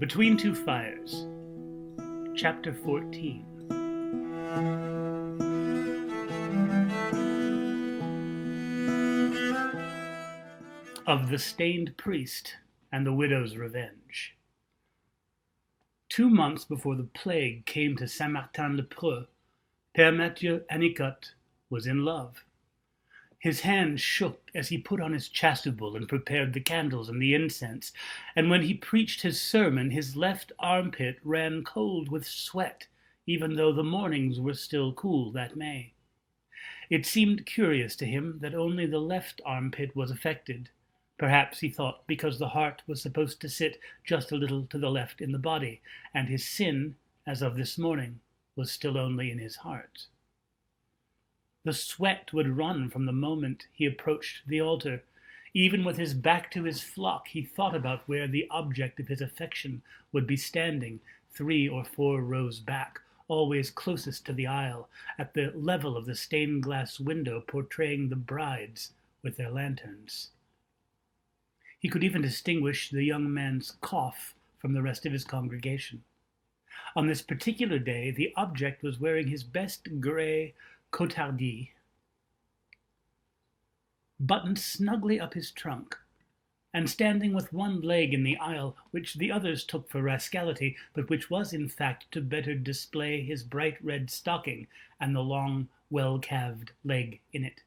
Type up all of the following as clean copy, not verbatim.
Between Two Fires, Chapter 14. Of the Stained Priest and the Widow's Revenge. 2 months before the plague came to Saint-Martin-le-Preux, Père Mathieu Anicot was in love. His hand shook as he put on his chasuble and prepared the candles and the incense, and when he preached his sermon, his left armpit ran cold with sweat, even though the mornings were still cool that May. It seemed curious to him that only the left armpit was affected. Perhaps, he thought, because the heart was supposed to sit just a little to the left in the body, and his sin, as of this morning, was still only in his heart. The sweat would run from the moment he approached the altar. Even with his back to his flock, he thought about where the object of his affection would be standing, 3 or 4 rows back, always closest to the aisle, at the level of the stained glass window portraying the brides with their lanterns. He could even distinguish the young man's cough from the rest of his congregation. On this particular day, the object was wearing his best gray cotardie, buttoned snugly up his trunk, and standing with one leg in the aisle, which the others took for rascality, but which was in fact to better display his bright red stocking and the long, well-calved leg in it.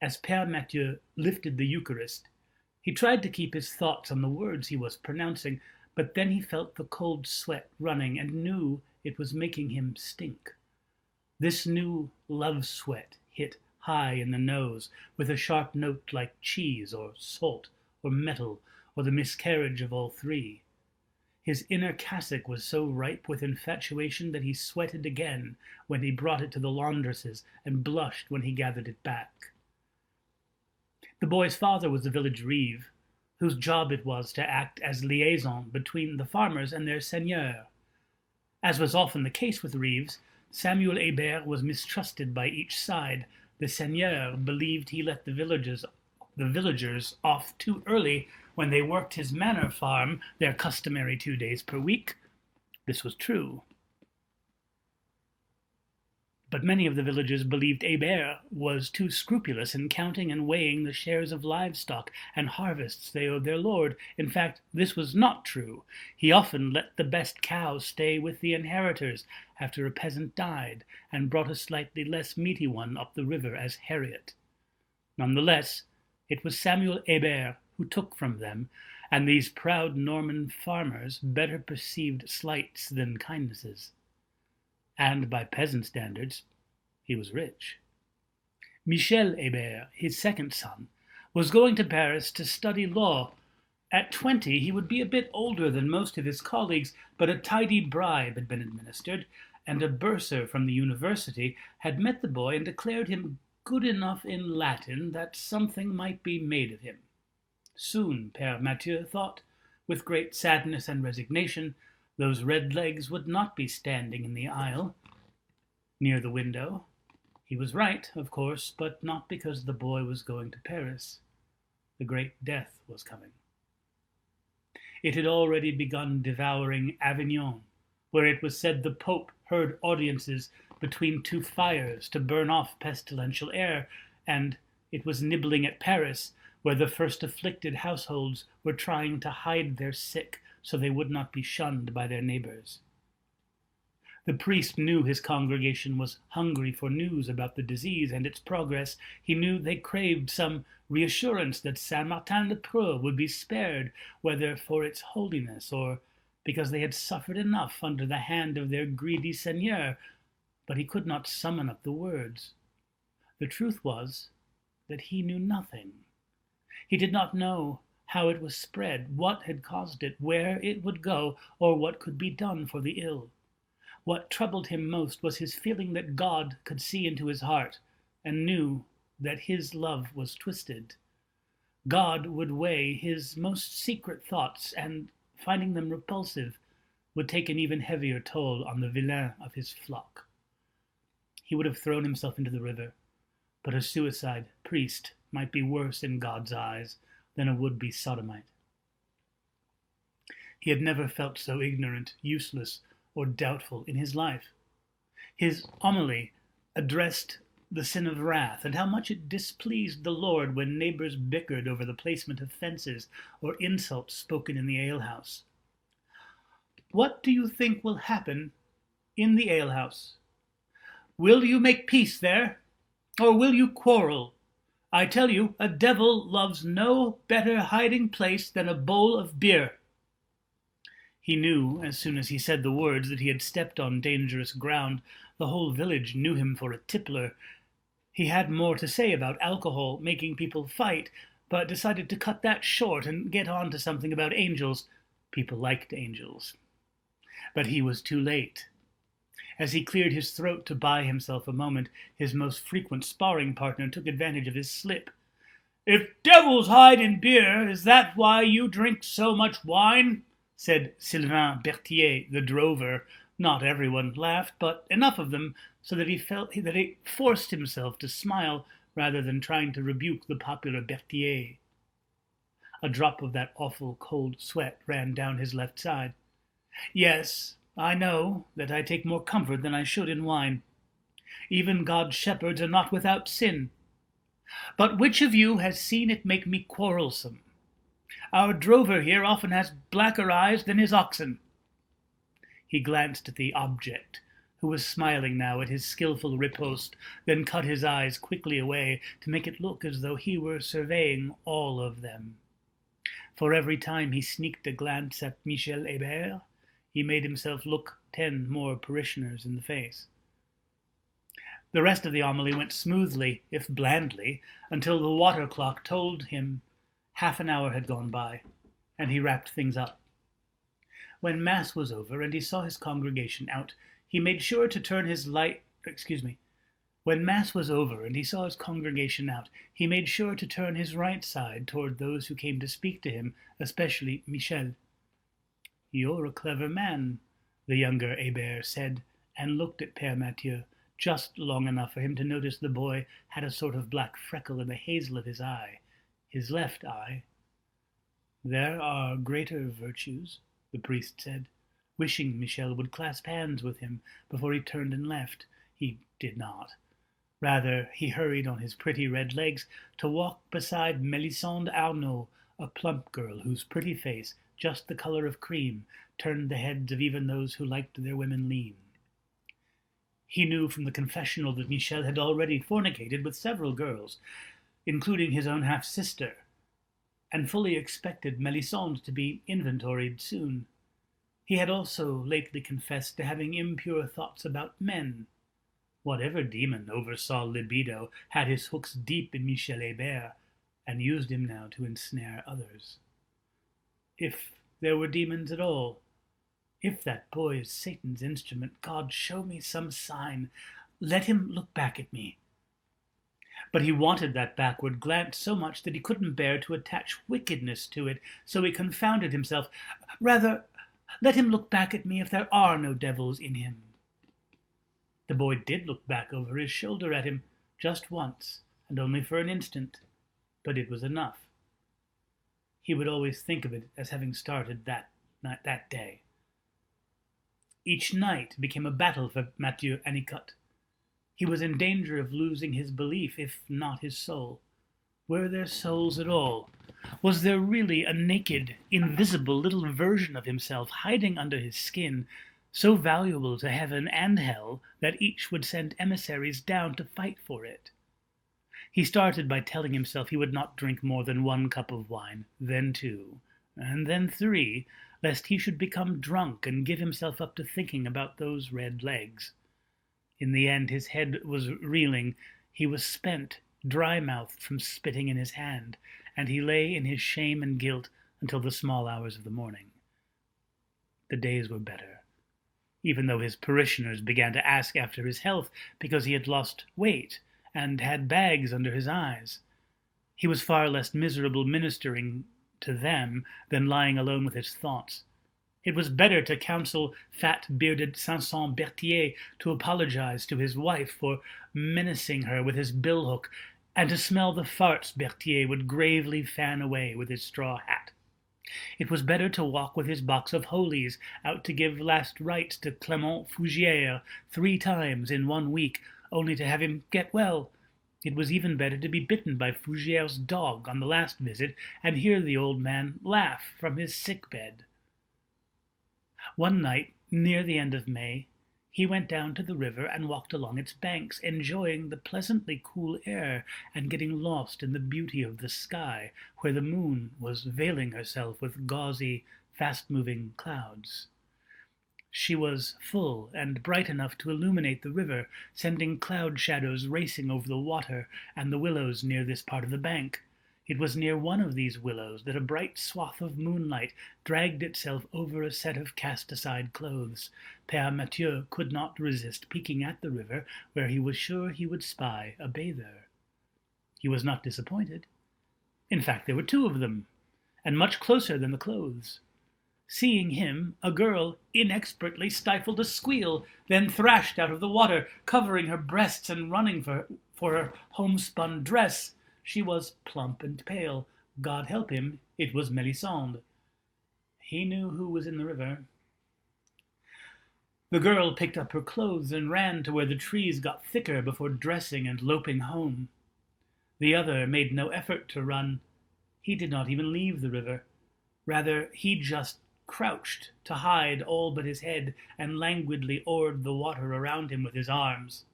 As Père Mathieu lifted the Eucharist, he tried to keep his thoughts on the words he was pronouncing, but then he felt the cold sweat running and knew it was making him stink. This new love sweat hit high in the nose, with a sharp note like cheese or salt or metal or the miscarriage of all 3. His inner cassock was so ripe with infatuation that he sweated again when he brought it to the laundress's and blushed when he gathered it back. The boy's father was the village reeve, whose job it was to act as liaison between the farmers and their seigneur. As was often the case with reeves, Samuel Hébert was mistrusted by each side. The seigneur believed he let the villagers off too early when they worked his manor farm their customary 2 days per week. This was true. But many of the villagers believed Hébert was too scrupulous in counting and weighing the shares of livestock and harvests they owed their lord. In fact, this was not true. He often let the best cows stay with the inheritors after a peasant died, and brought a slightly less meaty one up the river as Harriet. Nonetheless, it was Samuel Hébert who took from them, and these proud Norman farmers better perceived slights than kindnesses. And by peasant standards, he was rich. Michel Hébert, his second son, was going to Paris to study law. At 20, he would be a bit older than most of his colleagues, but a tidy bribe had been administered, and a bursar from the university had met the boy and declared him good enough in Latin that something might be made of him. Soon, Père Mathieu thought, with great sadness and resignation, those red legs would not be standing in the aisle near the window. He was right, of course, but not because the boy was going to Paris. The great death was coming. It had already begun devouring Avignon, where it was said the Pope heard audiences between 2 fires to burn off pestilential air, and it was nibbling at Paris, where the first afflicted households were trying to hide their sick so they would not be shunned by their neighbors. The priest knew his congregation was hungry for news about the disease and its progress. He knew they craved some reassurance that Saint-Martin-le-Preux would be spared, whether for its holiness or because they had suffered enough under the hand of their greedy seigneur, but he could not summon up the words. The truth was that he knew nothing. He did not know how it was spread, what had caused it, where it would go, or what could be done for the ill. What troubled him most was his feeling that God could see into his heart and knew that his love was twisted. God would weigh his most secret thoughts and, finding them repulsive, would take an even heavier toll on the vilain of his flock. He would have thrown himself into the river, but a suicide priest might be worse in God's eyes than a would-be sodomite. He had never felt so ignorant, useless, or doubtful in his life. His homily addressed the sin of wrath, and how much it displeased the Lord when neighbors bickered over the placement of fences or insults spoken in the alehouse. What do you think will happen in the alehouse? Will you make peace there, or will you quarrel? I tell you, a devil loves no better hiding place than a bowl of beer. He knew, as soon as he said the words, that he had stepped on dangerous ground. The whole village knew him for a tippler. He had more to say about alcohol making people fight, but decided to cut that short and get on to something about angels. People liked angels. But he was too late. As he cleared his throat to buy himself a moment, his most frequent sparring partner took advantage of his slip. "If devils hide in beer, is that why you drink so much wine?" said Sylvain Berthier, the drover. Not everyone laughed, but enough of them so that he felt that he forced himself to smile rather than trying to rebuke the popular Berthier. A drop of that awful cold sweat ran down his left side. "Yes, I know that I take more comfort than I should in wine. Even God's shepherds are not without sin. But which of you has seen it make me quarrelsome? Our drover here often has blacker eyes than his oxen." He glanced at the object, who was smiling now at his skilful riposte, then cut his eyes quickly away to make it look as though he were surveying all of them. For every time he sneaked a glance at Michel Hébert, he made himself look 10 more parishioners in the face. The rest of the homily went smoothly, if blandly, until the water clock told him half an hour had gone by, and he wrapped things up. When Mass was over and he saw his congregation out, he made sure to turn his When Mass was over and he saw his congregation out, he made sure to turn his right side toward those who came to speak to him, especially Michel. "You're a clever man," the younger Hébert said, and looked at Père Mathieu just long enough for him to notice the boy had a sort of black freckle in the hazel of his eye, his left eye. "There are greater virtues," the priest said, wishing Michel would clasp hands with him before he turned and left. He did not. Rather, he hurried on his pretty red legs to walk beside Mélisande Arnaud, a plump girl whose pretty face, just the color of cream, turned the heads of even those who liked their women lean. He knew from the confessional that Michel had already fornicated with several girls, including his own half-sister, and fully expected Mélisande to be inventoried soon. He had also lately confessed to having impure thoughts about men. Whatever demon oversaw libido had his hooks deep in Michel Hébert, and used him now to ensnare others. If there were demons at all, if that boy is Satan's instrument, God, show me some sign. Let him look back at me. But he wanted that backward glance so much that he couldn't bear to attach wickedness to it, so he confounded himself. Rather, let him look back at me if there are no devils in him. The boy did look back over his shoulder at him, just once, and only for an instant, but it was enough. He would always think of it as having started that day. Each night became a battle for Mathieu Anicot. He was in danger of losing his belief, if not his soul. Were there souls at all? Was there really a naked, invisible little version of himself hiding under his skin, so valuable to heaven and hell that each would send emissaries down to fight for it? He started by telling himself he would not drink more than 1 cup of wine, then 2, and then 3, lest he should become drunk and give himself up to thinking about those red legs. In the end, his head was reeling. He was spent, dry-mouthed from spitting in his hand, and he lay in his shame and guilt until the small hours of the morning. The days were better, even though his parishioners began to ask after his health because he had lost weight and had bags under his eyes. He was far less miserable ministering to them than lying alone with his thoughts. It was better to counsel fat-bearded Sanson Berthier to apologize to his wife for menacing her with his billhook, and to smell the farts Berthier would gravely fan away with his straw hat. It was better to walk with his box of holies out to give last rites to Clement Fougier 3 times in 1 week, only to have him get well. It was even better to be bitten by Fougier's dog on the last visit and hear the old man laugh from his sick bed. One night, near the end of May, he went down to the river and walked along its banks, enjoying the pleasantly cool air and getting lost in the beauty of the sky, where the moon was veiling herself with gauzy, fast-moving clouds. She was full and bright enough to illuminate the river, sending cloud shadows racing over the water and the willows near this part of the bank. It was near one of these willows that a bright swath of moonlight dragged itself over a set of cast-aside clothes. Père Mathieu could not resist peeking at the river, where he was sure he would spy a bather. He was not disappointed. In fact, there were 2 of them, and much closer than the clothes. Seeing him, a girl inexpertly stifled a squeal, then thrashed out of the water, covering her breasts and running for her homespun dress. She was plump and pale. God help him, it was Melisande. He knew who was in the river. The girl picked up her clothes and ran to where the trees got thicker before dressing and loping home. The other made no effort to run. He did not even leave the river. Rather, he just crouched to hide all but his head and languidly oared the water around him with his arms.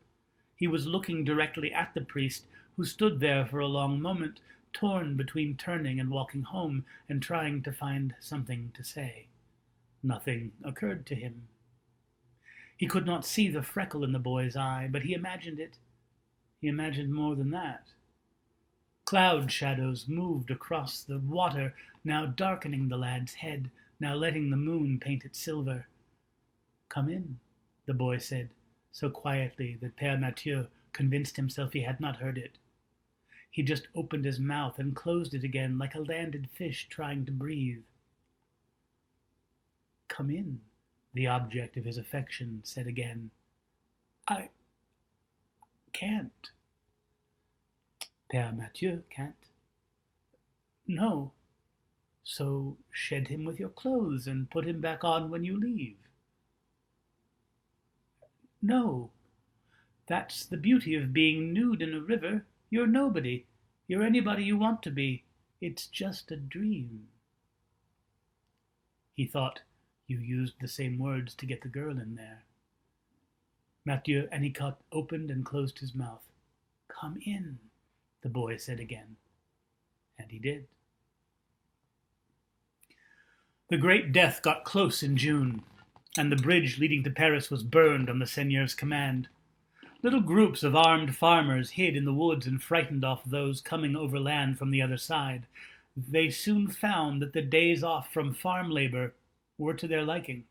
He was looking directly at the priest, who stood there for a long moment, torn between turning and walking home and trying to find something to say. Nothing occurred to him. He could not see the freckle in the boy's eye, but he imagined it. He imagined more than that. Cloud shadows moved across the water, now darkening the lad's head, now letting the moon paint it silver. "Come in," the boy said, so quietly that Père Mathieu convinced himself he had not heard it. He just opened his mouth and closed it again like a landed fish trying to breathe. "Come in," the object of his affection said again. "I can't." "Père Mathieu can't." "No. So shed him with your clothes and put him back on when you leave." "No. That's the beauty of being nude in a river. You're nobody. You're anybody you want to be. It's just a dream." He thought, "You used the same words to get the girl in there." Mathieu Anicot opened and closed his mouth. "Come in," the boy said again. And he did. The Great Death got close in June, and the bridge leading to Paris was burned on the seigneur's command. Little groups of armed farmers hid in the woods and frightened off those coming overland from the other side. They soon found that the days off from farm labor were to their liking.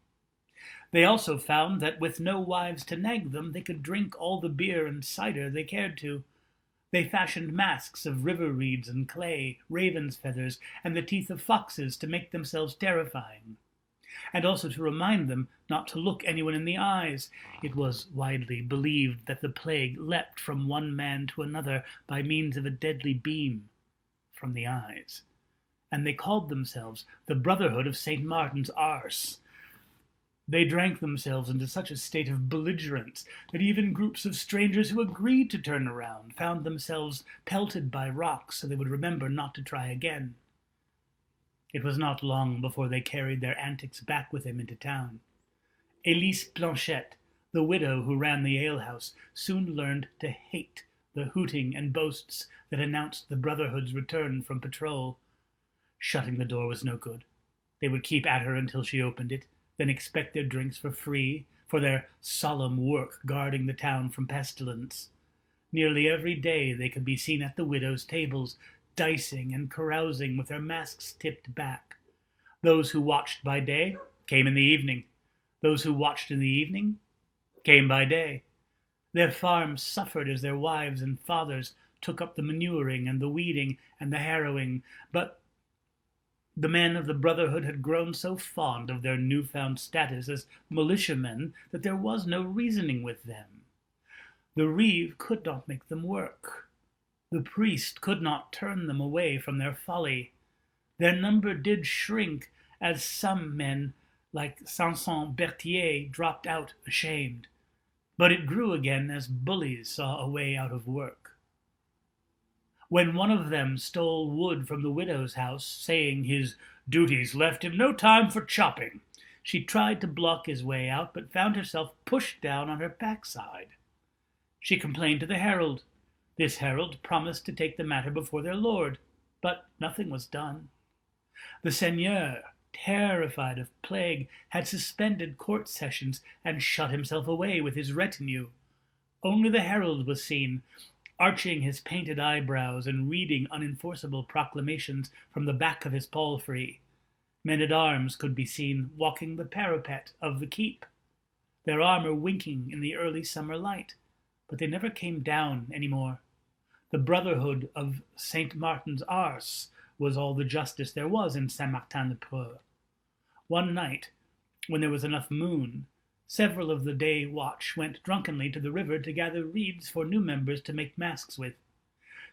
They also found that with no wives to nag them, they could drink all the beer and cider they cared to. They fashioned masks of river reeds and clay, ravens' feathers, and the teeth of foxes to make themselves terrifying, and also to remind them not to look anyone in the eyes. It was widely believed that the plague leapt from one man to another by means of a deadly beam from the eyes, and they called themselves the Brotherhood of St. Martin's Arse. They drank themselves into such a state of belligerence that even groups of strangers who agreed to turn around found themselves pelted by rocks so they would remember not to try again. It was not long before they carried their antics back with them into town. Elise Blanchette, the widow who ran the alehouse, soon learned to hate the hooting and boasts that announced the Brotherhood's return from patrol. Shutting the door was no good. They would keep at her until she opened it, then expect their drinks for free, for their solemn work guarding the town from pestilence. Nearly every day they could be seen at the widows' tables, dicing and carousing with their masks tipped back. Those who watched by day came in the evening. Those who watched in the evening came by day. Their farms suffered as their wives and fathers took up the manuring and the weeding and the harrowing, but the men of the Brotherhood had grown so fond of their newfound status as militiamen that there was no reasoning with them. The reeve could not make them work. The priest could not turn them away from their folly. Their number did shrink, as some men, like Sanson Berthier, dropped out ashamed. But it grew again as bullies saw a way out of work. When one of them stole wood from the widow's house, saying his duties left him no time for chopping, she tried to block his way out, but found herself pushed down on her backside. She complained to the herald. This herald promised to take the matter before their lord, but nothing was done. The seigneur, terrified of plague, had suspended court sessions and shut himself away with his retinue. Only the herald was seen, arching his painted eyebrows and reading unenforceable proclamations from the back of his palfrey. Men-at-arms could be seen walking the parapet of the keep, their armor winking in the early summer light, but they never came down any more. The brotherhood of Saint Martin's Ars was all the justice there was in Saint-Martin-le-Preux. One night, when there was enough moon, several of the day watch went drunkenly to the river to gather reeds for new members to make masks with.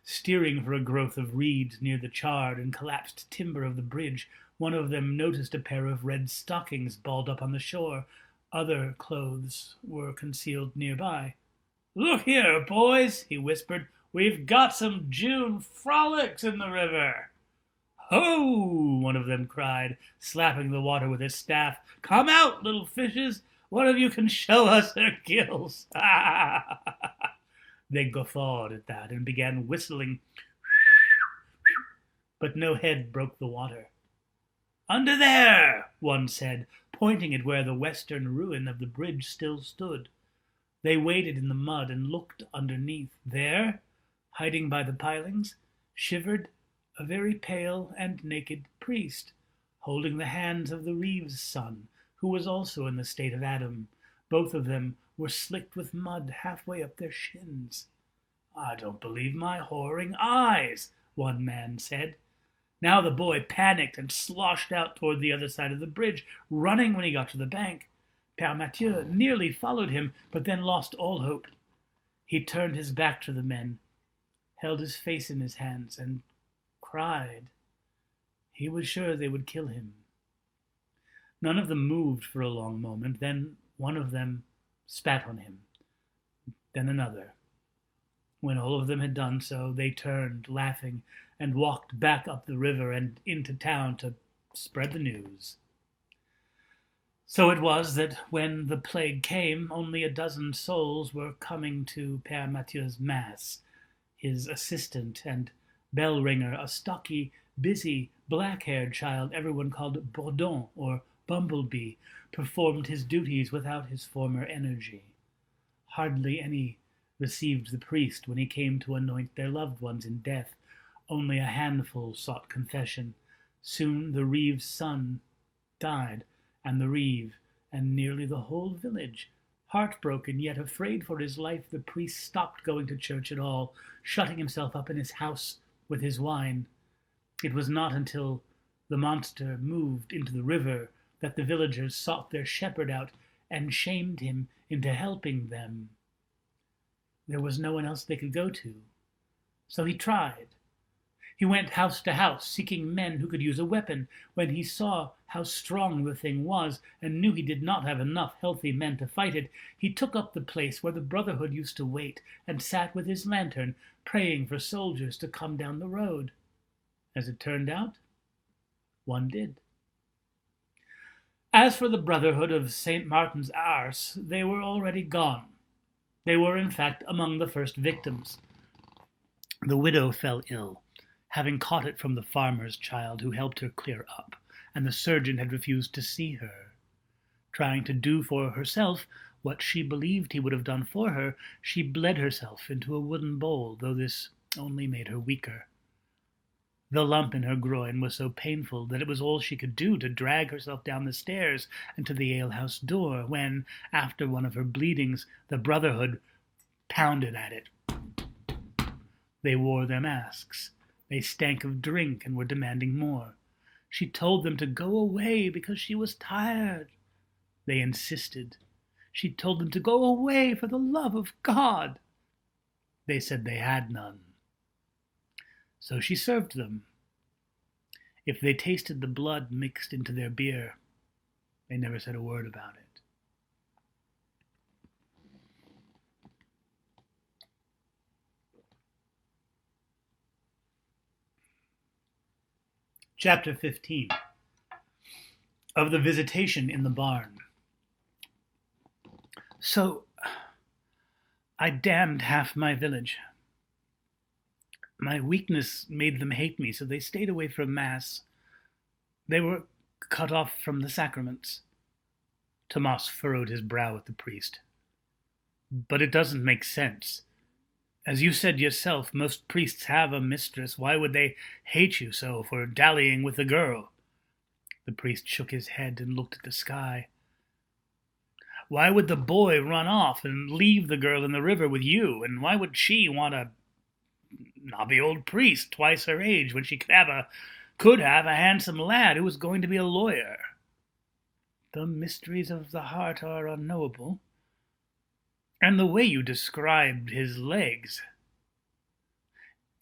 Steering for a growth of reeds near the charred and collapsed timber of the bridge, one of them noticed a pair of red stockings balled up on the shore. Other clothes were concealed nearby. "Look here, boys," he whispered. "We've got some June frolics in the river." "Ho!" one of them cried, slapping the water with his staff. "Come out, little fishes. One of you can show us their gills." They guffawed at that and began whistling, but no head broke the water. "Under there," one said, pointing at where the western ruin of the bridge still stood. They waded in the mud and looked underneath. There, hiding by the pilings, shivered a very pale and naked priest, holding the hands of the Reeves' son, who was also in the state of Adam. Both of them were slicked with mud halfway up their shins. "I don't believe my whoring eyes," one man said. Now the boy panicked and sloshed out toward the other side of the bridge, running when he got to the bank. Père Mathieu nearly followed him, but then lost all hope. He turned his back to the men, held his face in his hands, and cried. He was sure they would kill him. None of them moved for a long moment. Then one of them spat on him, then another. When all of them had done so, they turned, laughing, and walked back up the river and into town to spread the news. So it was that when the plague came, only a dozen souls were coming to Père Mathieu's mass. His assistant and bell ringer, a stocky, busy, black-haired child everyone called Bourdon or Bumblebee, performed his duties without his former energy. Hardly any received the priest when he came to anoint their loved ones in death. Only a handful sought confession. Soon the Reeves' son died, and the Reeve, and nearly the whole village. Heartbroken, yet afraid for his life, the priest stopped going to church at all, shutting himself up in his house with his wine. It was not until the monster moved into the river that the villagers sought their shepherd out and shamed him into helping them. There was no one else they could go to, so he tried. He went house to house, seeking men who could use a weapon. When he saw how strong the thing was, and knew he did not have enough healthy men to fight it, he took up the place where the Brotherhood used to wait, and sat with his lantern, praying for soldiers to come down the road. As it turned out, one did. As for the Brotherhood of St. Martin's Ars, they were already gone. They were, in fact, among the first victims. The widow fell ill, having caught it from the farmer's child who helped her clear up, and the surgeon had refused to see her. Trying to do for herself what she believed he would have done for her, she bled herself into a wooden bowl, though this only made her weaker. The lump in her groin was so painful that it was all she could do to drag herself down the stairs and to the alehouse door, when, after one of her bleedings, the Brotherhood pounded at it. They wore their masks. They stank of drink and were demanding more. She told them to go away because she was tired. They insisted. She told them to go away for the love of God. They said they had none. So she served them. If they tasted the blood mixed into their beer, they never said a word about it. Chapter 15. Of the visitation in the barn. So, I damned half my village. My weakness made them hate me, so they stayed away from Mass. They were cut off from the sacraments. Tomas furrowed his brow at the priest. But it doesn't make sense. As you said yourself, most priests have a mistress. Why would they hate you so for dallying with the girl? The priest shook his head and looked at the sky. Why would the boy run off and leave the girl in the river with you? And why would she want a knobby old priest twice her age when she could have a handsome lad who was going to be a lawyer? The mysteries of the heart are unknowable. And the way you described his legs.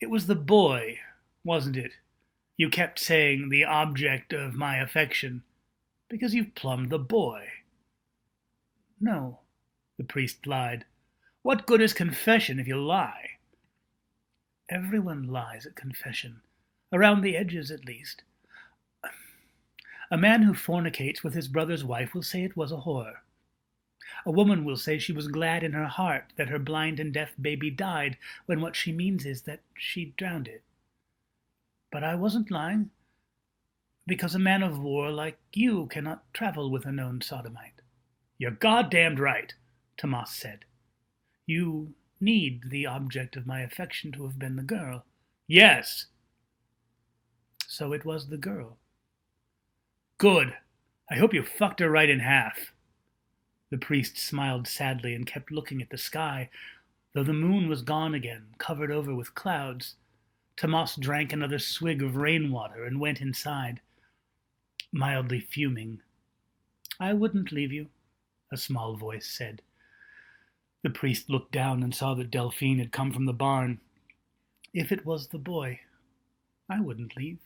It was the boy, wasn't it? You kept saying the object of my affection, because you've plumbed the boy. No, the priest lied. What good is confession if you lie? Everyone lies at confession, around the edges at least. A man who fornicates with his brother's wife will say it was a whore. A woman will say she was glad in her heart that her blind and deaf baby died, when what she means is that she drowned it. But I wasn't lying, because a man of war like you cannot travel with a known sodomite. You're goddamned right, Tomas said. You need the object of my affection to have been the girl. Yes. So it was the girl. Good. I hope you fucked her right in half. The priest smiled sadly and kept looking at the sky, though the moon was gone again, covered over with clouds. Tomas drank another swig of rainwater and went inside, mildly fuming. I wouldn't leave you, a small voice said. The priest looked down and saw that Delphine had come from the barn. If it was the boy, I wouldn't leave.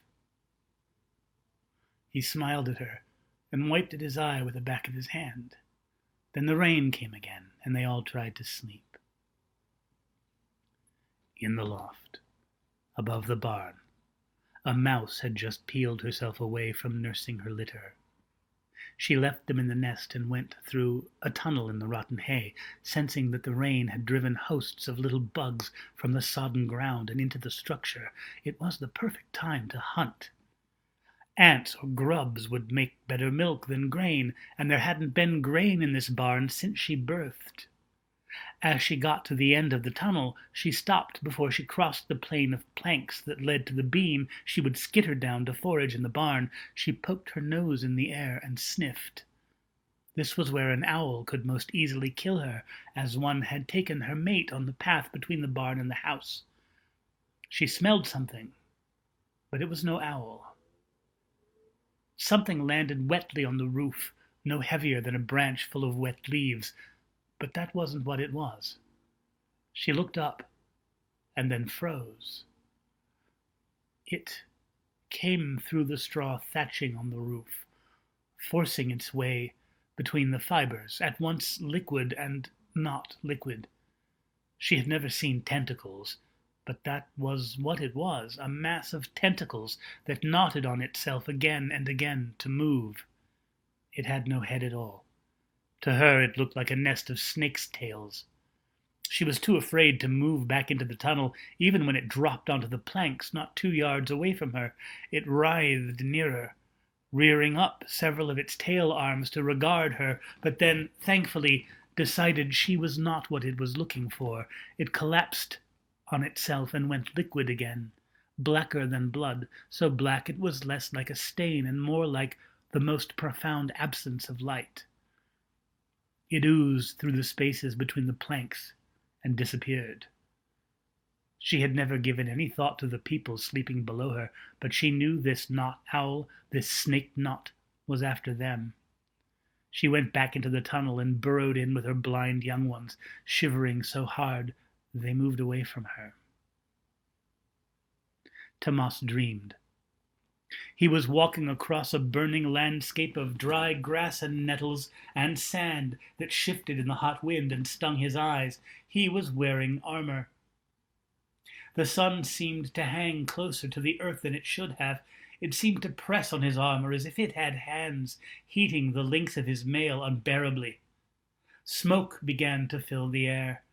He smiled at her and wiped at his eye with the back of his hand. Then the rain came again, and they all tried to sleep. In the loft, above the barn, a mouse had just peeled herself away from nursing her litter. She left them in the nest and went through a tunnel in the rotten hay, sensing that the rain had driven hosts of little bugs from the sodden ground and into the structure. It was the perfect time to hunt. Ants or grubs would make better milk than grain, and there hadn't been grain in this barn since she birthed. As she got to the end of the tunnel, she stopped before she crossed the plane of planks that led to the beam she would skitter down to forage in the barn. She poked her nose in the air and sniffed. This was where an owl could most easily kill her, as one had taken her mate on the path between the barn and the house. She smelled something, but it was no owl. Something landed wetly on the roof, no heavier than a branch full of wet leaves, but that wasn't what it was. She looked up, and then froze. It came through the straw thatching on the roof, forcing its way between the fibers, at once liquid and not liquid. She had never seen tentacles, but that was what it was, a mass of tentacles that knotted on itself again and again to move. It had no head at all. To her it looked like a nest of snakes' tails. She was too afraid to move back into the tunnel, even when it dropped onto the planks not 2 yards away from her. It writhed nearer, rearing up several of its tail arms to regard her, but then, thankfully, decided she was not what it was looking for. It collapsed on itself and went liquid again, blacker than blood, so black it was less like a stain and more like the most profound absence of light. It oozed through the spaces between the planks and disappeared. She had never given any thought to the people sleeping below her, but she knew this knot owl, this snake knot, was after them. She went back into the tunnel and burrowed in with her blind young ones, shivering so hard they moved away from her. Tomas dreamed. He was walking across a burning landscape of dry grass and nettles and sand that shifted in the hot wind and stung his eyes. He was wearing armor. The sun seemed to hang closer to the earth than it should have. It seemed to press on his armor as if it had hands, heating the links of his mail unbearably. Smoke began to fill the air.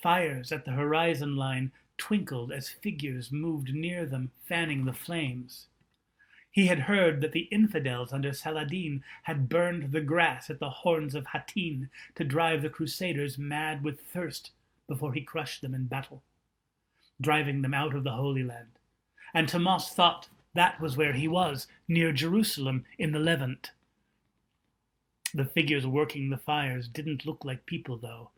Fires at the horizon line twinkled as figures moved near them, fanning the flames. He had heard that the infidels under Saladin had burned the grass at the horns of Hattin to drive the crusaders mad with thirst before he crushed them in battle, driving them out of the Holy Land. And Tomas thought that was where he was, near Jerusalem in the Levant. The figures working the fires didn't look like people, though.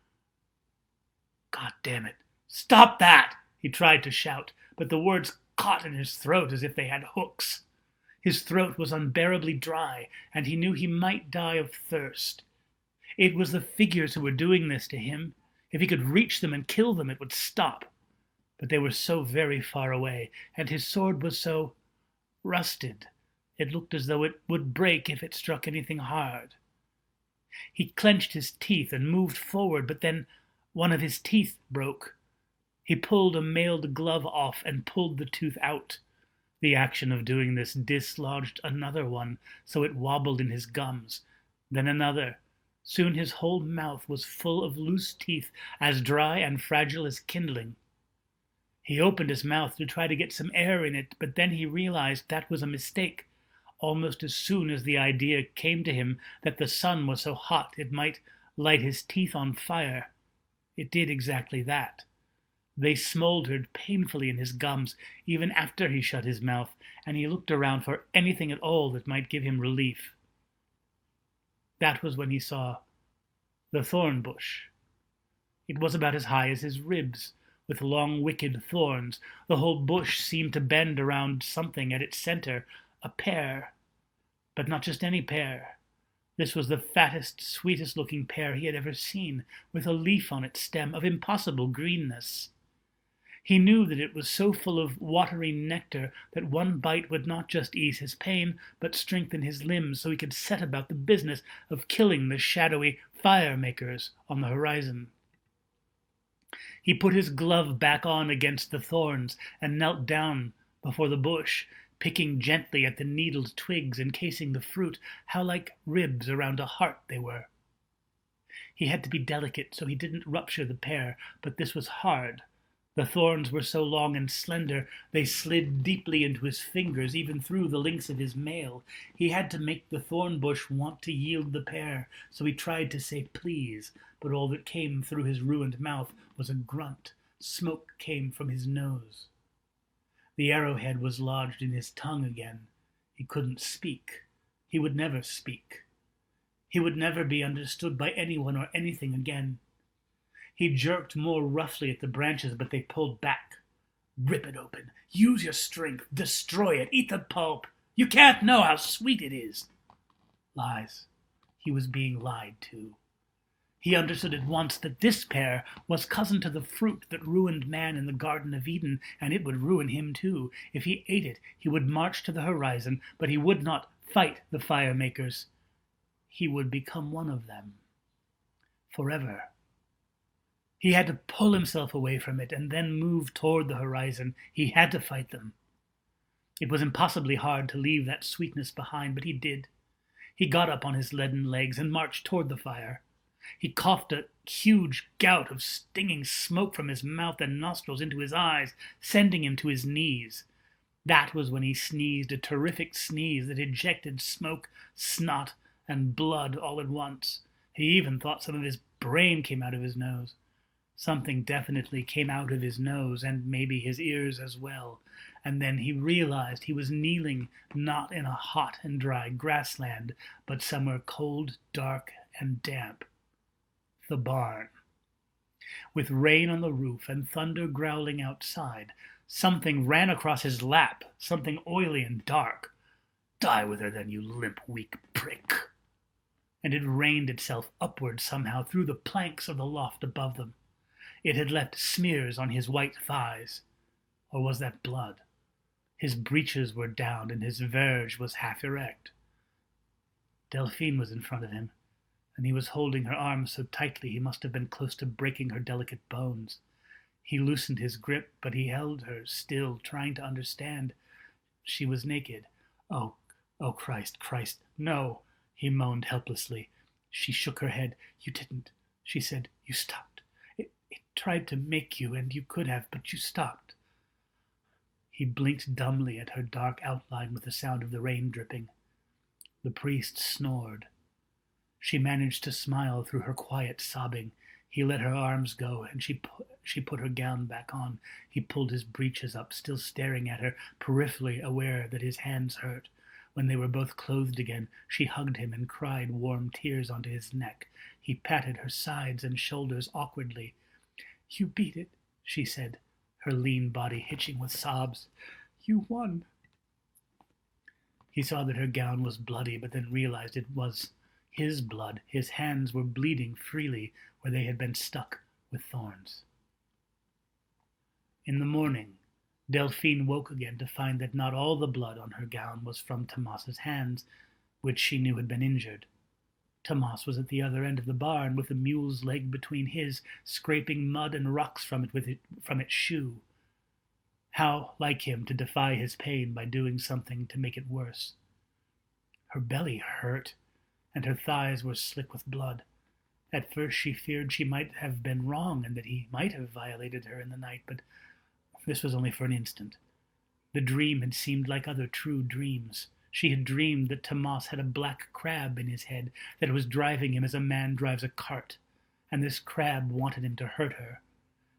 God damn it. Stop that! He tried to shout, but the words caught in his throat as if they had hooks. His throat was unbearably dry, and he knew he might die of thirst. It was the figures who were doing this to him. If he could reach them and kill them, it would stop. But they were so very far away, and his sword was so rusted. It looked as though it would break if it struck anything hard. He clenched his teeth and moved forward, but then one of his teeth broke. He pulled a mailed glove off and pulled the tooth out. The action of doing this dislodged another one, so it wobbled in his gums. Then another. Soon his whole mouth was full of loose teeth, as dry and fragile as kindling. He opened his mouth to try to get some air in it, but then he realized that was a mistake, almost as soon as the idea came to him that the sun was so hot it might light his teeth on fire. It did exactly that. They smoldered painfully in his gums, even after he shut his mouth, and he looked around for anything at all that might give him relief. That was when he saw the thorn bush. It was about as high as his ribs, with long wicked thorns. The whole bush seemed to bend around something at its center, a pear. But not just any pear. This was the fattest, sweetest-looking pear he had ever seen, with a leaf on its stem of impossible greenness. He knew that it was so full of watery nectar that one bite would not just ease his pain, but strengthen his limbs so he could set about the business of killing the shadowy fire-makers on the horizon. He put his glove back on against the thorns and knelt down before the bush, picking gently at the needled twigs encasing the fruit. How like ribs around a heart they were. He had to be delicate so he didn't rupture the pear, but this was hard. The thorns were so long and slender, they slid deeply into his fingers, even through the links of his mail. He had to make the thorn bush want to yield the pear, so he tried to say please, but all that came through his ruined mouth was a grunt. Smoke came from his nose. The arrowhead was lodged in his tongue again. He couldn't speak. He would never speak. He would never be understood by anyone or anything again. He jerked more roughly at the branches, but they pulled back. Rip it open. Use your strength. Destroy it. Eat the pulp. You can't know how sweet it is. Lies. He was being lied to. He understood at once that this pear was cousin to the fruit that ruined man in the Garden of Eden, and it would ruin him too. If he ate it, he would march to the horizon, but he would not fight the fire makers. He would become one of them. Forever. He had to pull himself away from it and then move toward the horizon. He had to fight them. It was impossibly hard to leave that sweetness behind, but he did. He got up on his leaden legs and marched toward the fire. He coughed a huge gout of stinging smoke from his mouth and nostrils into his eyes, sending him to his knees. That was when he sneezed, a terrific sneeze that ejected smoke, snot, and blood all at once. He even thought some of his brain came out of his nose. Something definitely came out of his nose, and maybe his ears as well. And then he realized he was kneeling not in a hot and dry grassland, but somewhere cold, dark, and damp. The barn. With rain on the roof and thunder growling outside, something ran across his lap, something oily and dark. Die with her then, you limp, weak prick. And it rained itself upward somehow through the planks of the loft above them. It had left smears on his white thighs. Or was that blood? His breeches were down, and his verge was half erect. Delphine was in front of him, and he was holding her arms so tightly he must have been close to breaking her delicate bones. He loosened his grip, but he held her still, trying to understand. She was naked. Oh, oh, Christ, Christ, no, he moaned helplessly. She shook her head. You didn't, she said. You stopped. It tried to make you, and you could have, but you stopped. He blinked dumbly at her dark outline with the sound of the rain dripping. The priest snored. She managed to smile through her quiet sobbing. He let her arms go, and she put her gown back on. He pulled his breeches up, still staring at her, peripherally aware that his hands hurt. When they were both clothed again, she hugged him and cried warm tears onto his neck. He patted her sides and shoulders awkwardly. You beat it, she said, her lean body hitching with sobs. You won. He saw that her gown was bloody, but then realized it was his blood. His hands were bleeding freely where they had been stuck with thorns. In the morning, Delphine woke again to find that not all the blood on her gown was from Tomas's hands, which she knew had been injured. Tomas was at the other end of the barn with the mule's leg between his, scraping mud and rocks from its shoe. How like him to defy his pain by doing something to make it worse. Her belly hurt, and her thighs were slick with blood. At first she feared she might have been wrong and that he might have violated her in the night, but this was only for an instant. The dream had seemed like other true dreams. She had dreamed that Tomas had a black crab in his head, that it was driving him as a man drives a cart, and this crab wanted him to hurt her.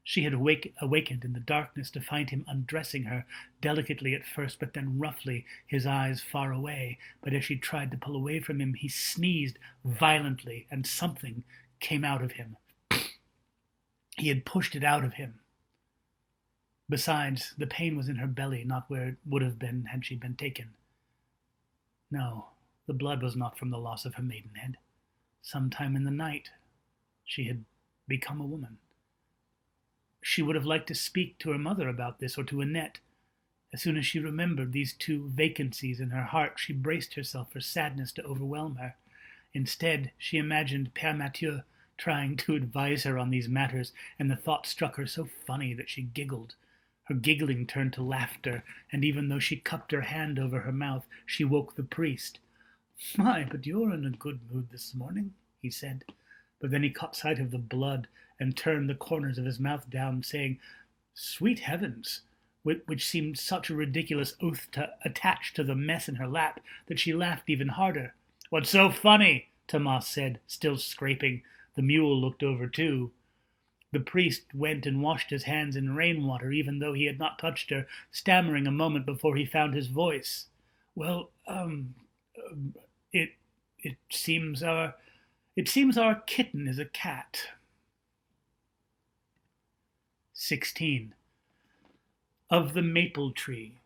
She had awakened in the darkness to find him undressing her, delicately at first, but then roughly, his eyes far away. But as she tried to pull away from him, he sneezed violently, and something came out of him. He had pushed it out of him. Besides, the pain was in her belly, not where it would have been had she been taken. No, the blood was not from the loss of her maidenhead. Sometime in the night, she had become a woman. She would have liked to speak to her mother about this, or to Annette. As soon as she remembered these two vacancies in her heart, she braced herself for sadness to overwhelm her. Instead, she imagined Père Mathieu trying to advise her on these matters, and the thought struck her so funny that she giggled. Her giggling turned to laughter, and even though she cupped her hand over her mouth, she woke the priest. "My, but you're in a good mood this morning," he said. But then he caught sight of the blood and turned the corners of his mouth down, saying, "Sweet heavens," which seemed such a ridiculous oath to attach to the mess in her lap that she laughed even harder. "What's so funny?" Tomas said, still scraping. The mule looked over too. The priest went and washed his hands in rainwater, even though he had not touched her, stammering a moment before he found his voice. "Well, it seems our kitten is a cat." 16. Of the maple tree.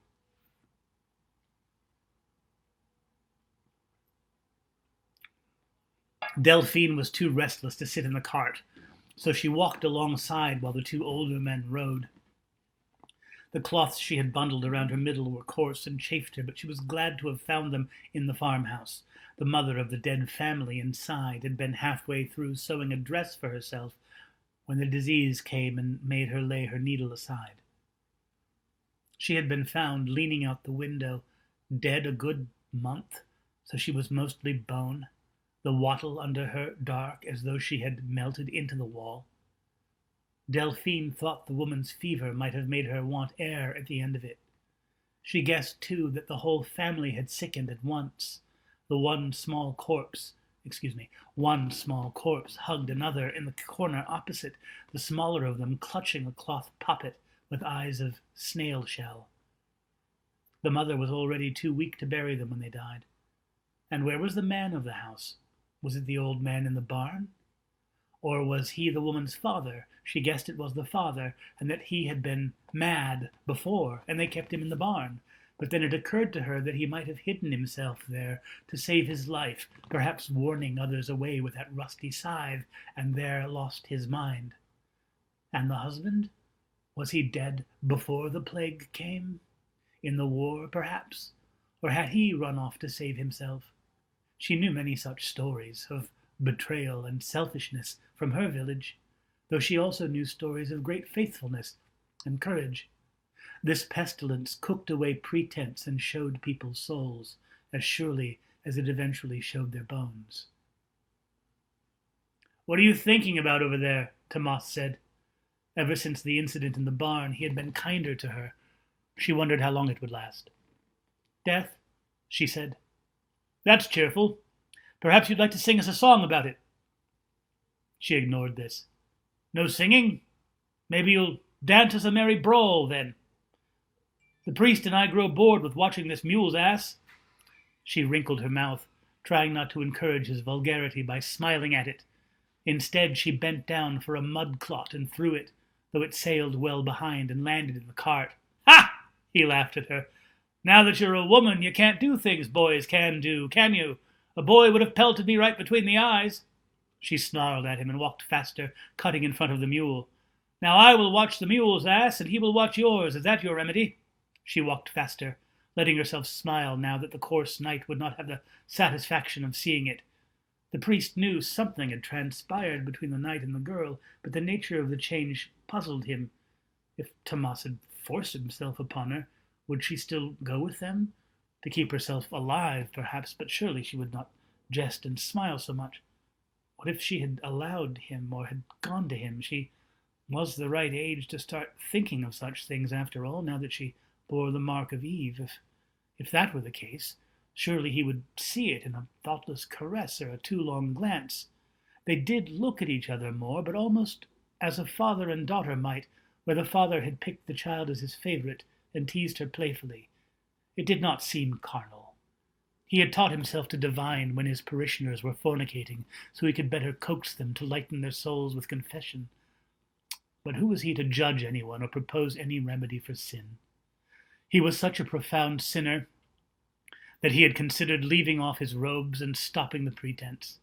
Delphine was too restless to sit in the cart, so she walked alongside while the two older men rode. The cloths she had bundled around her middle were coarse and chafed her, but she was glad to have found them in the farmhouse. The mother of the dead family inside had been halfway through sewing a dress for herself when the disease came and made her lay her needle aside. She had been found leaning out the window, dead a good month, so she was mostly bone, the wattle under her dark as though she had melted into the wall. Delphine thought the woman's fever might have made her want air at the end of it. She guessed, too, that the whole family had sickened at once. One small corpse hugged another in the corner opposite, the smaller of them clutching a cloth puppet with eyes of snail shell. The mother was already too weak to bury them when they died. And where was the man of the house? Was it the old man in the barn? Or was he the woman's father? She guessed it was the father, and that he had been mad before, and they kept him in the barn. But then it occurred to her that he might have hidden himself there to save his life, perhaps warning others away with that rusty scythe, and there lost his mind. And the husband? Was he dead before the plague came? In the war, perhaps? Or had he run off to save himself? She knew many such stories of betrayal and selfishness from her village, though she also knew stories of great faithfulness and courage. This pestilence cooked away pretense and showed people's souls, as surely as it eventually showed their bones. "What are you thinking about over there?" Tomas said. Ever since the incident in the barn, he had been kinder to her. She wondered how long it would last. "Death," she said. "That's cheerful. Perhaps you'd like to sing us a song about it." She ignored this. "No singing? Maybe you'll dance us a merry brawl, then. The priest and I grow bored with watching this mule's ass." She wrinkled her mouth, trying not to encourage his vulgarity by smiling at it. Instead, she bent down for a mud clot and threw it, though it sailed well behind and landed in the cart. "Ha!" he laughed at her. "Now that you're a woman, you can't do things boys can do, can you? A boy would have pelted me right between the eyes." She snarled at him and walked faster, cutting in front of the mule. "Now I will watch the mule's ass, and he will watch yours. Is that your remedy?" She walked faster, letting herself smile now that the coarse knight would not have the satisfaction of seeing it. The priest knew something had transpired between the knight and the girl, but the nature of the change puzzled him. If Tomas had forced himself upon her, would she still go with them? To keep herself alive, perhaps, but surely she would not jest and smile so much. What if she had allowed him, or had gone to him? She was the right age to start thinking of such things, after all, now that she bore the mark of Eve. If that were the case, surely he would see it in a thoughtless caress or a too-long glance. They did look at each other more, but almost as a father and daughter might, where the father had picked the child as his favorite and teased her playfully. It did not seem carnal. He had taught himself to divine when his parishioners were fornicating, so he could better coax them to lighten their souls with confession. But who was he to judge anyone or propose any remedy for sin? He was such a profound sinner that he had considered leaving off his robes and stopping the pretense.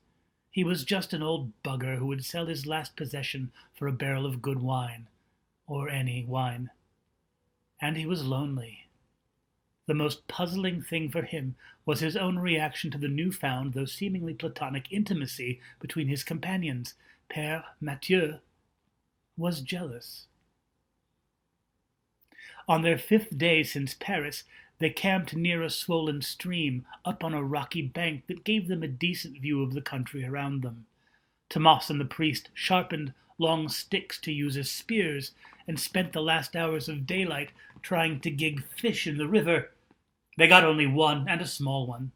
He was just an old bugger who would sell his last possession for a barrel of good wine, or any wine. And he was lonely. The most puzzling thing for him was his own reaction to the newfound, though seemingly platonic, intimacy between his companions. Père Mathieu was jealous. On their 5th day since Paris, they camped near a swollen stream, up on a rocky bank that gave them a decent view of the country around them. Tomas and the priest sharpened long sticks to use as spears, and spent the last hours of daylight trying to gig fish in the river. They got only one, and a small one.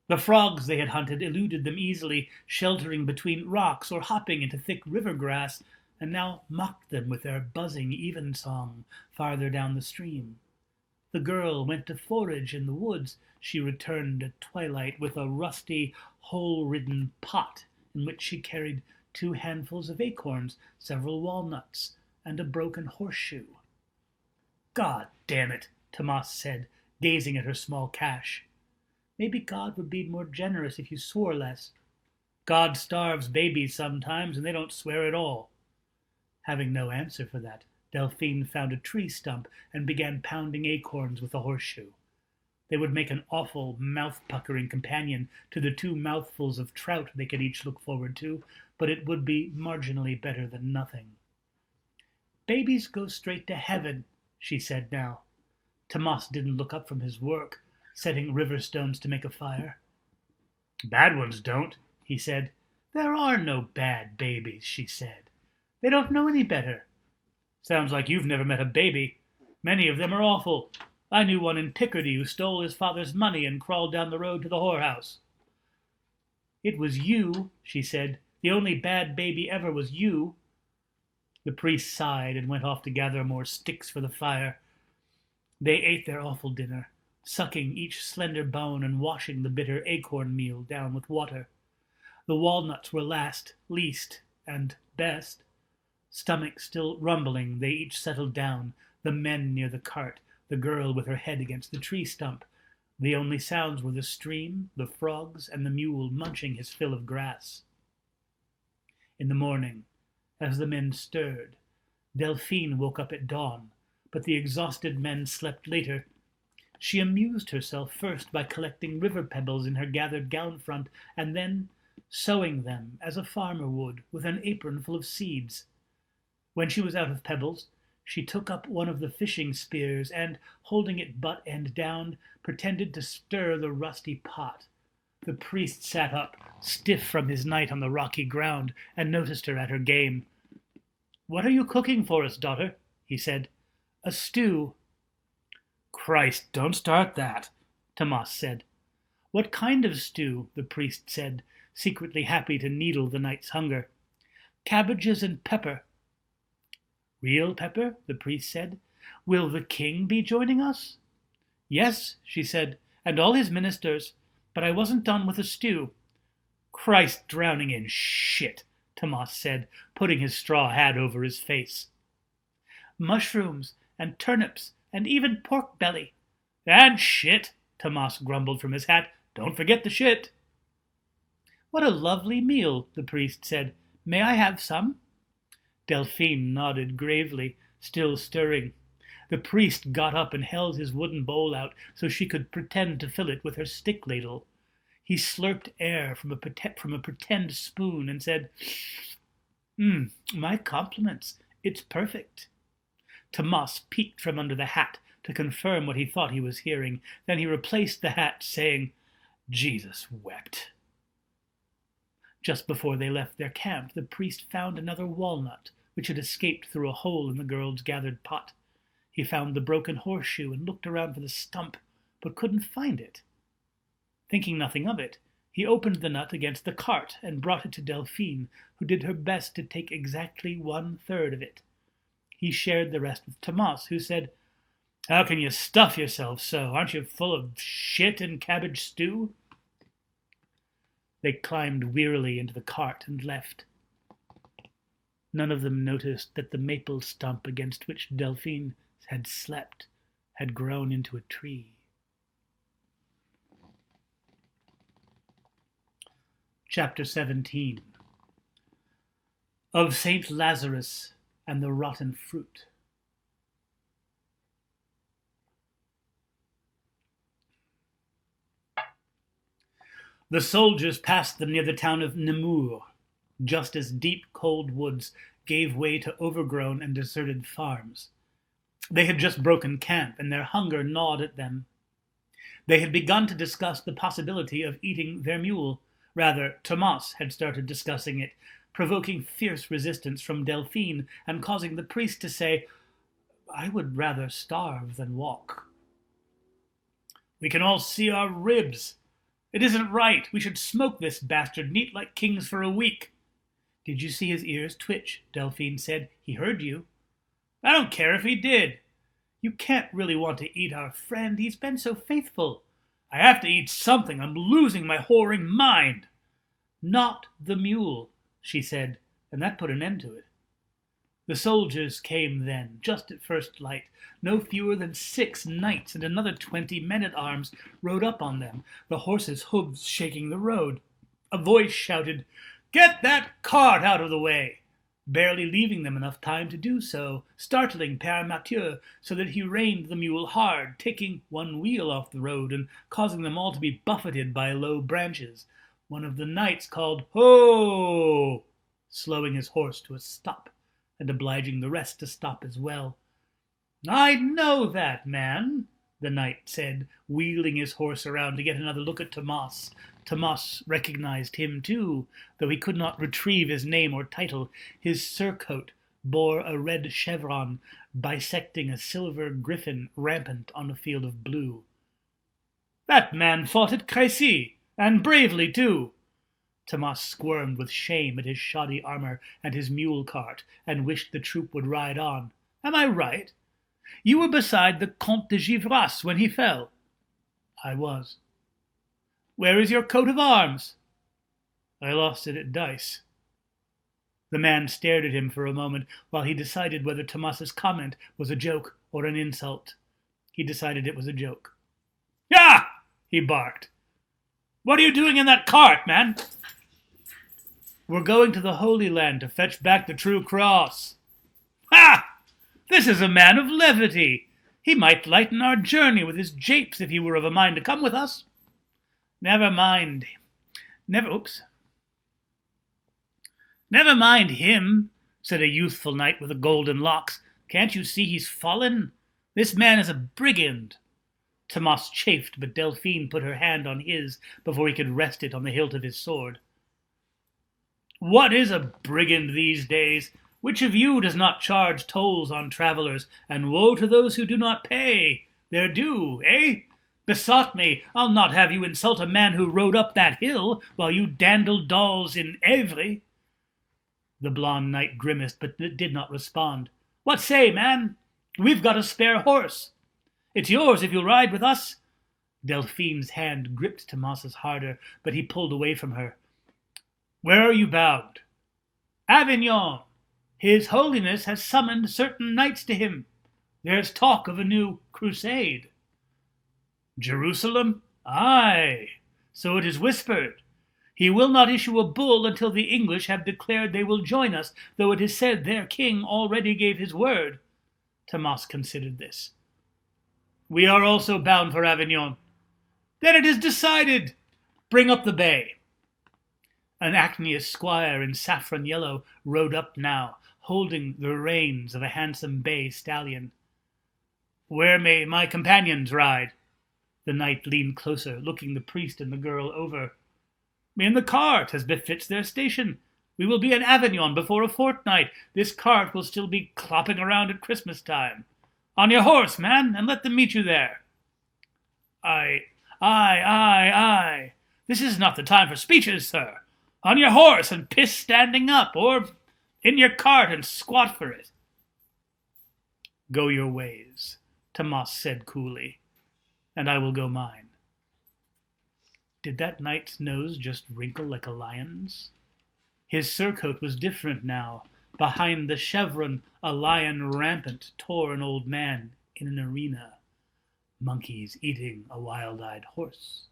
The frogs they had hunted eluded them easily, sheltering between rocks or hopping into thick river grass, and now mocked them with their buzzing evensong farther down the stream. The girl went to forage in the woods. She returned at twilight with a rusty, hole-ridden pot in which she carried 2 handfuls of acorns, several walnuts, and a broken horseshoe. "God damn it," Tomas said, gazing at her small cache. "Maybe God would be more generous if you swore less. God starves babies sometimes, and they don't swear at all." Having no answer for that, Delphine found a tree stump and began pounding acorns with a horseshoe. They would make an awful, mouth-puckering companion to the 2 mouthfuls of trout they could each look forward to, but it would be marginally better than nothing. "Babies go straight to heaven," she said now. Tomas didn't look up from his work, setting river stones to make a fire. "Bad ones don't," he said. "There are no bad babies," she said. "They don't know any better." "Sounds like you've never met a baby. Many of them are awful. I knew one in Picardy who stole his father's money and crawled down the road to the whorehouse." "It was you," she said. "The only bad baby ever was you." The priest sighed and went off to gather more sticks for the fire. They ate their awful dinner, sucking each slender bone and washing the bitter acorn meal down with water. The walnuts were last, least, and best. Stomach still rumbling, they each settled down, the men near the cart, the girl with her head against the tree stump. The only sounds were the stream, the frogs, and the mule munching his fill of grass. In the morning, as the men stirred, Delphine woke up at dawn, but the exhausted men slept later, She amused herself first by collecting river pebbles in her gathered gown front, and then sowing them as a farmer would, with an apron full of seeds. When she was out of pebbles, she took up one of the fishing spears and, holding it butt end down, pretended to stir the rusty pot. The priest sat up, stiff from his night on the rocky ground, and noticed her at her game. "What are you cooking for us, daughter?" he said. "A stew." "Christ, don't start that," Tomas said. "What kind of stew?" the priest said, secretly happy to needle the knight's hunger. "Cabbages and pepper." "Real pepper?" the priest said. "Will the king be joining us?" "Yes," she said, "and all his ministers. But I wasn't done with the stew." "Christ drowning in shit," Tomas said, putting his straw hat over his face. "Mushrooms and turnips and even pork belly." "And shit," Tomas grumbled from his hat. "Don't forget the shit." "What a lovely meal," the priest said. "May I have some?" Delphine nodded gravely, still stirring. The priest got up and held his wooden bowl out so she could pretend to fill it with her stick ladle. He slurped air from a pretend spoon and said, "My compliments. It's perfect." Tomas peeked from under the hat to confirm what he thought he was hearing. Then he replaced the hat, saying, "Jesus wept." Just before they left their camp, the priest found another walnut, which had escaped through a hole in the girl's gathered pot. He found the broken horseshoe and looked around for the stump, but couldn't find it. Thinking nothing of it, he opened the nut against the cart and brought it to Delphine, who did her best to take exactly 1/3 of it. He shared the rest with Tomas, who said, "How can you stuff yourself so? Aren't you full of shit and cabbage stew?" They climbed wearily into the cart and left. None of them noticed that the maple stump against which Delphine had slept had grown into a tree. Chapter 17. Of Saint Lazarus and the Rotten Fruit. The soldiers passed them near the town of Namur, just as deep, cold woods gave way to overgrown and deserted farms. They had just broken camp, and their hunger gnawed at them. They had begun to discuss the possibility of eating their mule. Rather, Tomas had started discussing it, provoking fierce resistance from Delphine and causing the priest to say, "I would rather starve than walk." "We can all see our ribs. It isn't right. We should smoke this bastard and eat like kings for a week." "Did you see his ears twitch?" Delphine said. "He heard you." "I don't care if he did. You can't really want to eat our friend. He's been so faithful." "I have to eat something. I'm losing my whoring mind." "Not the mule," she said, and that put an end to it. The soldiers came then, just at first light. No fewer than 6 knights and another 20 men-at-arms rode up on them, the horses' hooves shaking the road. A voice shouted, "Get that cart out of the way!" barely leaving them enough time to do so, startling Père Mathieu so that he reined the mule hard, taking one wheel off the road and causing them all to be buffeted by low branches. One of the knights called, "Ho!" slowing his horse to a stop, and obliging the rest to stop as well. "I know that man," the knight said, wheeling his horse around to get another look at Tomas. Tomas recognized him too, though he could not retrieve his name or title. His surcoat bore a red chevron bisecting a silver griffin rampant on a field of blue. "That man fought at Crécy, and bravely too." Tomas squirmed with shame at his shoddy armor and his mule cart, and wished the troop would ride on. "Am I right? You were beside the Comte de Givras when he fell." "I was." "Where is your coat of arms?" "I lost it at dice." The man stared at him for a moment while he decided whether Tomas's comment was a joke or an insult. He decided it was a joke. "Yeah!" he barked. "What are you doing in that cart, man?" "We're going to the Holy Land to fetch back the true cross." "Ha! This is a man of levity. He might lighten our journey with his japes if he were of a mind to come with us. Never mind. Never mind him, said a youthful knight with the golden locks. Can't you see he's fallen? This man is a brigand. Tomas chafed, but Delphine put her hand on his before he could rest it on the hilt of his sword. What is a brigand these days? Which of you does not charge tolls on travelers, and woe to those who do not pay their due, eh? Besought me, I'll not have you insult a man who rode up that hill while you dandled dolls in Évry. The blond knight grimaced, but did not respond. What say, man? We've got a spare horse. It's yours if you'll ride with us. Delphine's hand gripped Tomas's harder, but he pulled away from her. Where are you bound? Avignon. His Holiness has summoned certain knights to him. There's talk of a new crusade. Jerusalem? Aye, so it is whispered. He will not issue a bull until the English have declared they will join us, though it is said their king already gave his word. Tomas considered this. We are also bound for Avignon. Then it is decided. Bring up the bay. An Acneous squire in saffron yellow rode up now, holding the reins of a handsome bay stallion. Where may my companions ride? The knight leaned closer, looking the priest and the girl over. In the cart, as befits their station. We will be in Avignon before a fortnight. This cart will still be clopping around at Christmas time. On your horse, man, and let them meet you there. Aye. This is not the time for speeches, sir. On your horse and piss standing up, or in your cart and squat for it. Go your ways, Tomas said coolly, and I will go mine. Did that knight's nose just wrinkle like a lion's? His surcoat was different now. Behind the chevron, a lion rampant tore an old man in an arena. Monkeys eating a wild-eyed horse.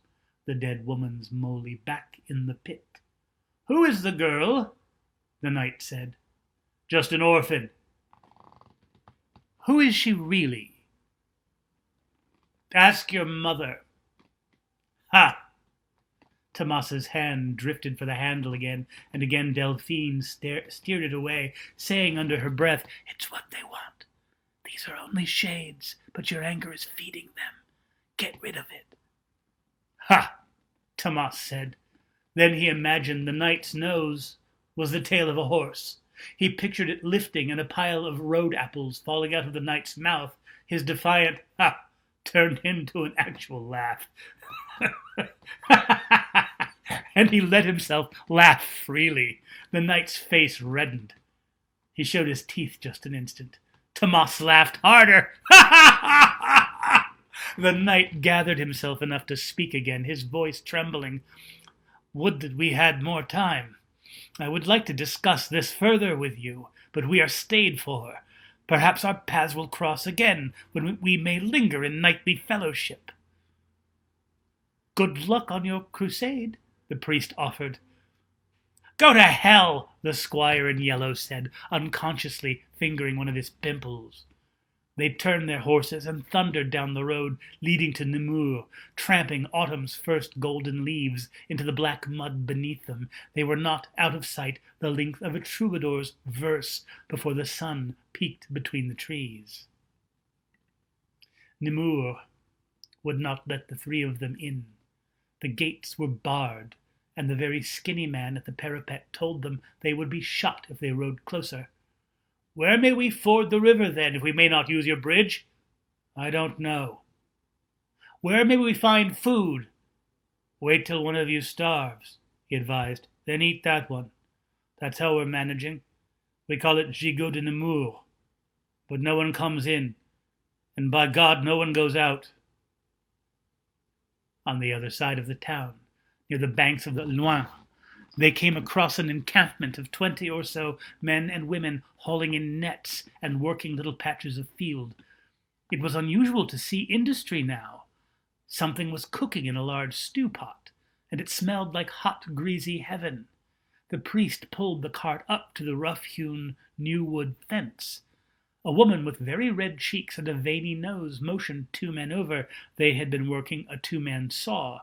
The dead woman's moly back in the pit. Who is the girl? The knight said. Just an orphan. Who is she really? Ask your mother. Ha! Tomas's hand drifted for the handle again, and again Delphine steered it away, saying under her breath, It's what they want. These are only shades, but your anger is feeding them. Get rid of it. Ha! Tomas said. Then he imagined the knight's nose was the tail of a horse. He pictured it lifting and a pile of road apples falling out of the knight's mouth. His defiant ha turned into an actual laugh. And he let himself laugh freely. The knight's face reddened. He showed his teeth just an instant. Tomas laughed harder. The knight gathered himself enough to speak again, his voice trembling. Would that we had more time. I would like to discuss this further with you, but we are stayed for. Perhaps our paths will cross again, when we may linger in knightly fellowship. Good luck on your crusade, the priest offered. Go to hell, the squire in yellow said, unconsciously fingering one of his pimples. They turned their horses and thundered down the road leading to Nemours, tramping autumn's first golden leaves into the black mud beneath them. They were not out of sight the length of a troubadour's verse before the sun peeked between the trees. Nemours would not let the three of them in. The gates were barred, and the very skinny man at the parapet told them they would be shot if they rode closer. Where may we ford the river, then, if we may not use your bridge? I don't know. Where may we find food? Wait till one of you starves, he advised. Then eat that one. That's how we're managing. We call it gigot de Nemours. But no one comes in, and by God, no one goes out. On the other side of the town, near the banks of the Loing, they came across an encampment of 20 or so men and women hauling in nets and working little patches of field. It was unusual to see industry now. Something was cooking in a large stew pot, and it smelled like hot, greasy heaven. The priest pulled the cart up to the rough-hewn new wood fence. A woman with very red cheeks and a veiny nose motioned two men over. They had been working a two-man saw,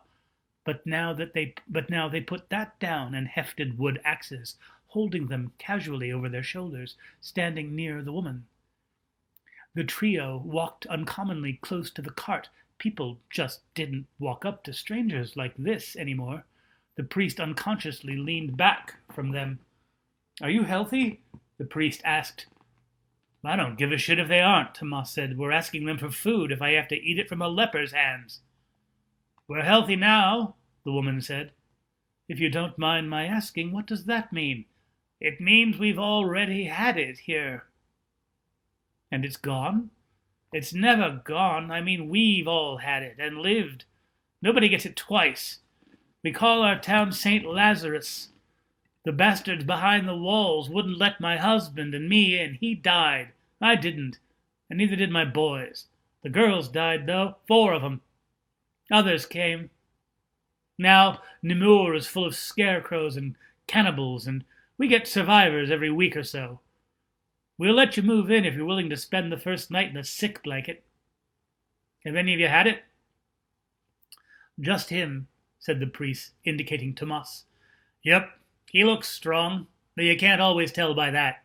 but now they put that down and hefted wood axes, holding them casually over their shoulders, standing near the woman. The trio walked uncommonly close to the cart. People just didn't walk up to strangers like this anymore. The priest unconsciously leaned back from them. "Are you healthy?" the priest asked. "I don't give a shit if they aren't," Tomas said. "We're asking them for food if I have to eat it from a leper's hands." "We're healthy now," the woman said. "If you don't mind my asking, what does that mean?" "It means we've already had it here." "And it's gone?" "It's never gone. I mean, we've all had it and lived. Nobody gets it twice. We call our town St. Lazarus. The bastards behind the walls wouldn't let my husband and me in. He died. I didn't, and neither did my boys. The girls died, though, 4 of them. Others came. Now Namur is full of scarecrows and cannibals, and we get survivors every week or so. We'll let you move in if you're willing to spend the first night in a sick blanket. Have any of you had it?" "Just him," said the priest, indicating Tomas. "Yep, he looks strong, but you can't always tell by that.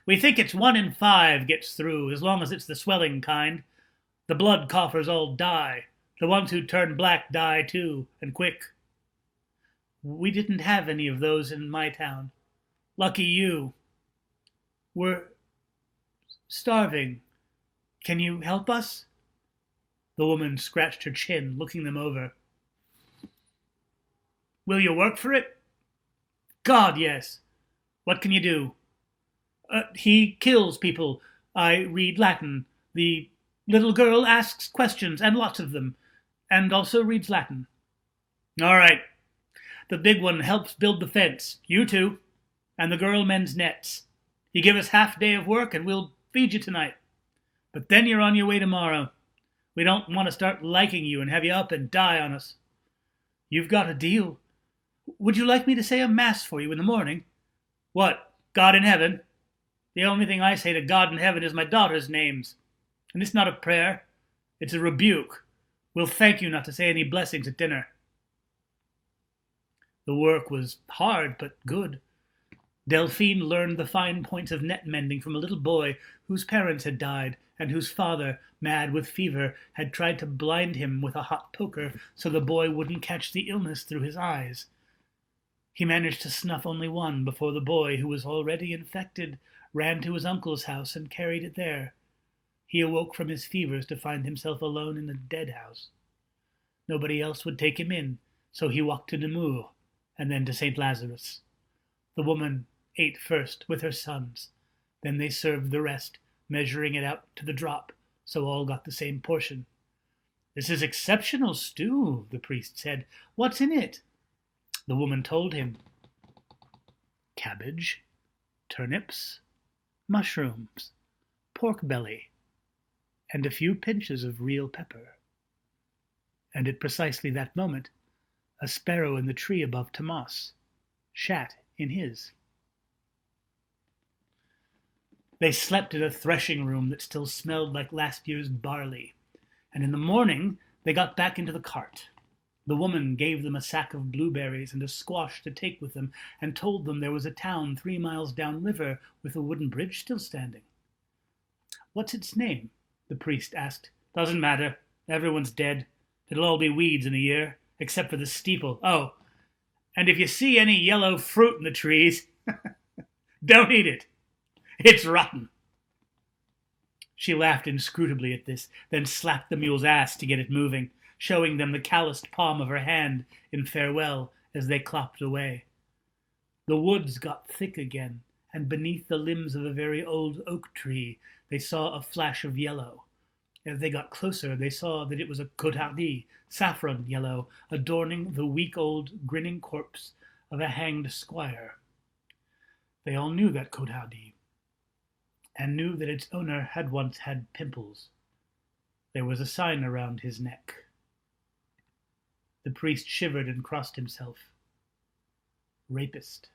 We think it's 1 in 5 gets through, as long as it's the swelling kind. The blood coughers all die. The ones who turn black die too, and quick." "We didn't have any of those in my town." "Lucky you. We're starving. Can you help us?" The woman scratched her chin, looking them over. "Will you work for it?" "God, yes." "What can you do?" He kills people. I read Latin. The little girl asks questions, and lots of them, and also reads Latin." "All right. The big one helps build the fence. You two. And the girl mends nets. You give us half a day of work, and we'll feed you tonight. But then you're on your way tomorrow. We don't want to start liking you and have you up and die on us." "You've got a deal. Would you like me to say a mass for you in the morning?" "What, God in heaven?" "The only thing I say to God in heaven is my daughter's names. And it's not a prayer. It's a rebuke. We'll thank you not to say any blessings at dinner." The work was hard, but good. Delphine learned the fine points of net mending from a little boy whose parents had died, and whose father, mad with fever, had tried to blind him with a hot poker so the boy wouldn't catch the illness through his eyes. He managed to snuff only one before the boy, who was already infected, ran to his uncle's house and carried it there. He awoke from his fevers to find himself alone in a dead house. Nobody else would take him in, so he walked to Namur, and then to St. Lazarus. The woman ate first with her sons. Then they served the rest, measuring it out to the drop, so all got the same portion. "This is exceptional stew," the priest said. "What's in it?" The woman told him. "Cabbage, turnips, mushrooms, pork belly, and a few pinches of real pepper." And at precisely that moment, a sparrow in the tree above Tomas shat in his. They slept in a threshing room that still smelled like last year's barley, and in the morning they got back into the cart. The woman gave them a sack of blueberries and a squash to take with them, and told them there was a town 3 miles downriver with a wooden bridge still standing. "What's its name?" the priest asked. "Doesn't matter. Everyone's dead. It'll all be weeds in a year, except for the steeple. Oh, and if you see any yellow fruit in the trees, don't eat it. It's rotten." She laughed inscrutably at this, then slapped the mule's ass to get it moving, showing them the calloused palm of her hand in farewell as they clopped away. The woods got thick again, and beneath the limbs of a very old oak tree they saw a flash of yellow. As they got closer, they saw that it was a cotardie, saffron yellow, adorning the week-old, grinning corpse of a hanged squire. They all knew that cotardie, and knew that its owner had once had pimples. There was a sign around his neck. The priest shivered and crossed himself. Rapist.